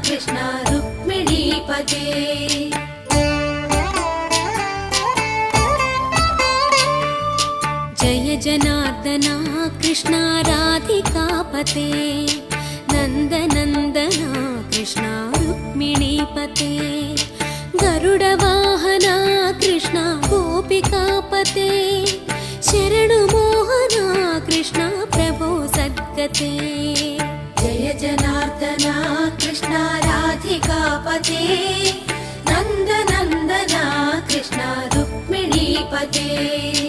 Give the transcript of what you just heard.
कृष्ण रुक्मिणीपते। जय जनार्दना कृष्ण राधिकापते, नन्दनन्दना कृष्ण रुक्मिणीपते। गरुडवाहना कृष्ण गोपिकापते, शरणुमोहना कृष्ण प्रभो सद्गते। जय जनार्दना कृष्ण राधिकापते, नन्दनन्दना कृष्ण रुक्मिणीपते।